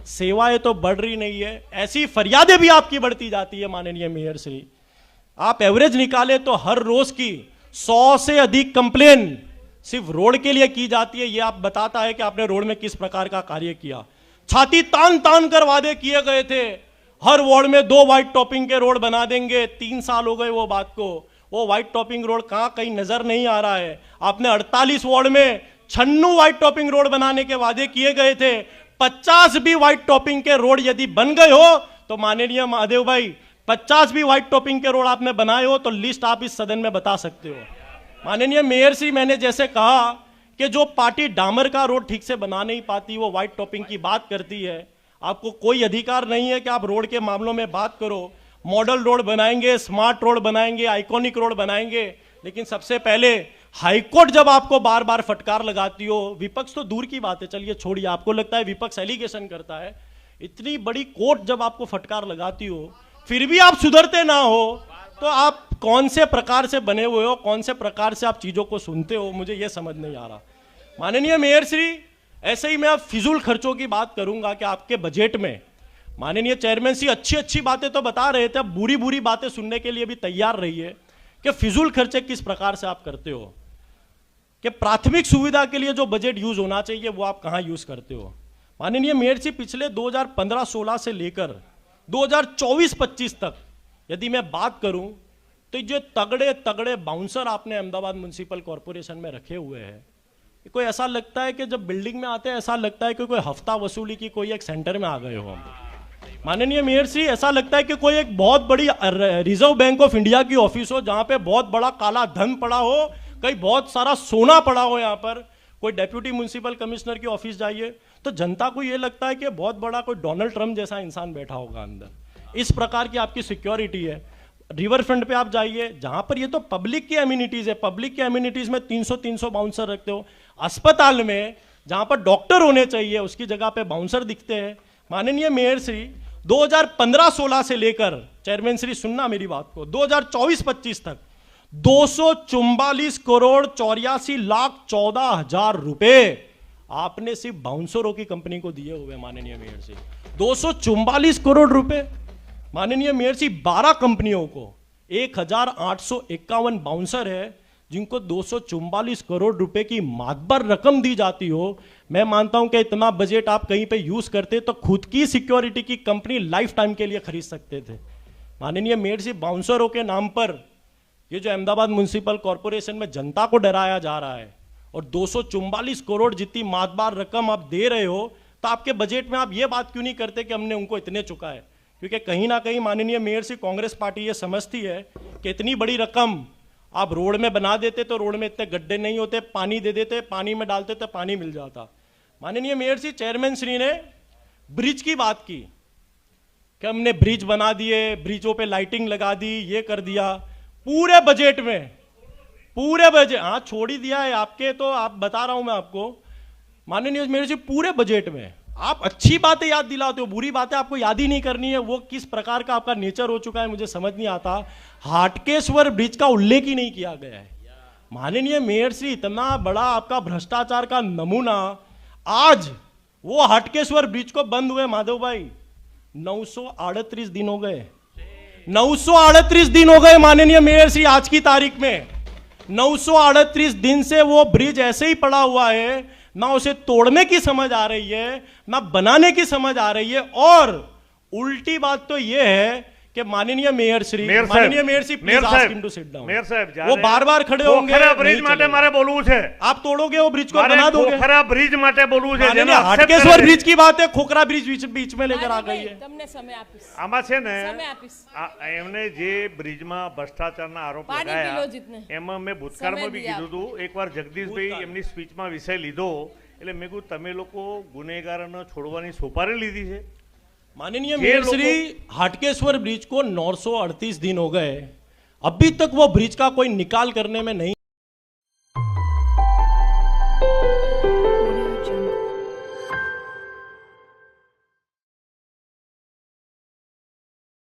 सेवाएं तो बढ़ रही नहीं है, ऐसी फरियादें भी आपकी बढ़ती जाती है माननीय मेयर श्री। आप एवरेज निकाले तो हर रोज की 100 से अधिक कंप्लेन सिर्फ रोड के लिए की जाती है। ये आप बताता है कि आपने रोड में किस प्रकार का कार्य किया। छाती तान तान कर वादे किए गए थे, हर वार्ड में 2 व्हाइट टॉपिंग के रोड बना देंगे। 3 साल हो गए वो बात को, वो व्हाइट टॉपिंग रोड कहां कहीं नजर नहीं आ रहा है। आपने 48 वार्ड में 96 व्हाइट टॉपिंग रोड बनाने के वादे किए गए थे। 50 भी व्हाइट टॉपिंग के रोड यदि बन गए हो तो माननीय महादेव भाई, 50 भी व्हाइट टॉपिंग के रोड आपने बनाए हो तो लिस्ट आप इस सदन में बता सकते हो। माननीय मेयर श्री, मैंने जैसे कहा कि जो पार्टी डामर का रोड ठीक से बना नहीं पाती वो व्हाइट टॉपिंग की बात करती है। आपको कोई अधिकार नहीं है कि आप रोड के मामलों में बात करो। मॉडल रोड बनाएंगे, स्मार्ट रोड बनाएंगे, आइकॉनिक रोड बनाएंगे, लेकिन सबसे पहले हाईकोर्ट जब आपको बार बार फटकार लगाती हो, विपक्ष तो दूर की बात है, चलिए छोड़िए, आपको लगता है विपक्ष एलिगेशन करता है, इतनी बड़ी कोर्ट जब आपको फटकार लगाती हो फिर भी आप सुधरते ना हो, तो आप कौन से प्रकार से बने हुए हो, कौन से प्रकार से आप चीजों को सुनते हो, मुझे यह समझ नहीं आ रहा। माननीय मेयर श्री, ऐसे ही मैं अब फिजूल खर्चों की बात करूंगा कि आपके बजट में माननीय चेयरमैन श्री अच्छी अच्छी बातें तो बता रहे थे, अब बुरी बुरी बातें सुनने के लिए भी तैयार रहिए कि फिजूल खर्चे किस प्रकार से आप करते हो, कि प्राथमिक सुविधा के लिए जो बजट यूज होना चाहिए वो आप कहां यूज करते हो। माननीय मेयर जी, पिछले 2015-16 से लेकर 2024-25 तक यदि मैं बात करूं तो जो तगड़े तगड़े बाउंसर आपने अहमदाबाद म्युनिसिपल कॉर्पोरेशन में रखे हुए हैं, कोई ऐसा लगता है कि जब बिल्डिंग में आते हैं ऐसा लगता है कि कोई हफ्ता वसूली की कोई एक सेंटर में आ गए हो हम। माननीय मेयर श्री, ऐसा लगता है कि कोई एक बहुत बड़ी रिजर्व बैंक ऑफ इंडिया की ऑफिस हो जहां पे बहुत बड़ा काला धन पड़ा हो, कहीं बहुत सारा सोना पड़ा हो। यहाँ पर कोई डेप्यूटी म्युनिसिपल कमिश्नर की ऑफिस जाइए तो जनता को ये लगता है कि बहुत बड़ा कोई डोनाल्ड ट्रंप जैसा इंसान बैठा होगा अंदर। इस प्रकार की आपकी सिक्योरिटी है। रिवर फ्रंट पे आप जाइए जहां पर ये तो पब्लिक की एम्यूनिटीज है, पब्लिक की एम्यूनिटीज में 300 बाउंसर रखते हो। अस्पताल में जहां पर डॉक्टर होने चाहिए उसकी जगह पे बाउंसर दिखते हैं। माननीय मेयर श्री, 2015-16 से लेकर, चेयरमैन श्री सुनना मेरी बात को, 2024-25 तक 244 करोड़ 84 लाख 14 हजार रुपए आपने सिर्फ बाउंसरों की कंपनी को दिए हुए। माननीय मेयर श्री, 244 करोड़ रुपए। माननीय मेयर जी, 12 कंपनियों को 1851 बाउंसर है जिनको 244 करोड़ रुपए की मातबर रकम दी जाती हो। मैं मानता हूं कि इतना बजट आप कहीं पे यूज करते तो खुद की सिक्योरिटी की कंपनी लाइफ टाइम के लिए खरीद सकते थे। माननीय मेयर जी, बाउंसरों के नाम पर ये जो अहमदाबाद म्युनिसिपल कॉर्पोरेशन में जनता को डराया जा रहा है और 244 करोड़ जितनी मातबर रकम आप दे रहे हो, तो आपके बजट में आप ये बात क्यों नहीं करते कि हमने उनको इतने चुका है? क्योंकि कहीं ना कहीं माननीय मेयर से कांग्रेस पार्टी ये समझती है कि इतनी बड़ी रकम आप रोड में बना देते तो रोड में इतने गड्ढे नहीं होते, पानी दे देते, पानी में डालते तो पानी मिल जाता। माननीय मेयर जी, चेयरमैन श्री ने ब्रिज की बात की कि हमने ब्रिज बना दिए, ब्रिजों पे लाइटिंग लगा दी, ये कर दिया। पूरे बजट में, पूरे बजट, हाँ छोड़ ही दिया है आपके, तो आप बता रहा हूं मैं आपको। माननीय मेयर जी, पूरे बजट में आप अच्छी बातें याद दिलाते हो, बुरी बातें आपको याद ही नहीं करनी है। वो किस प्रकार का आपका नेचर हो चुका है मुझे समझ नहीं आता। हाटकेश्वर ब्रिज का उल्लेख ही नहीं किया गया है। माननीय मेयर श्री, इतना बड़ा आपका भ्रष्टाचार का नमूना, आज वो हाटकेश्वर ब्रिज को बंद हुए माधव भाई 938 दिन हो गए। 938 दिन हो गए माननीय मेयर श्री, आज की तारीख में 938 दिन से वो ब्रिज ऐसे ही पड़ा हुआ है, ना उसे तोड़ने की समझ आ रही है, ना बनाने की समझ आ रही है। और उल्टी बात तो यह है कि माननीय मेयर श्री, माननीय mayor Shri, please ask him to sit down. Mayor साहब, वो बार-बार खड़े होंगे। ब्रिज माटे मारे बोलવું છે, आप तोड़ोगे वो ब्रिज को, बना दोगे। खोखरा ब्रिज माटे बोलવું છે, माननीय हाटकेश्वर ब्रिज की बात है, खोखरा ब्रिज बीच में लेकर आ गई है। તમને સમય આપીશ, આમાં છે ને સમય આપીશ। એમને જે બ્રિજમાં ભ્રષ્ટાચારના આરોપ પાણી લગાયા પીલો જીતને। એમાં મેં ભૂતકાળમાં સમય બી દિયા। કીધું હતું, એકવાર જગદીશભાઈ એમની સ્પીચમાં વિષય લીધો એટલે મેં કહ્યું તમે લોકો ગુનેગારોને છોડવાની સોપારી લીધી છે। माननीय मेयर श्री, हाटकेश्वर ब्रिज को 938 दिन हो गए, अभी तक वो ब्रिज का कोई निकाल करने में नहीं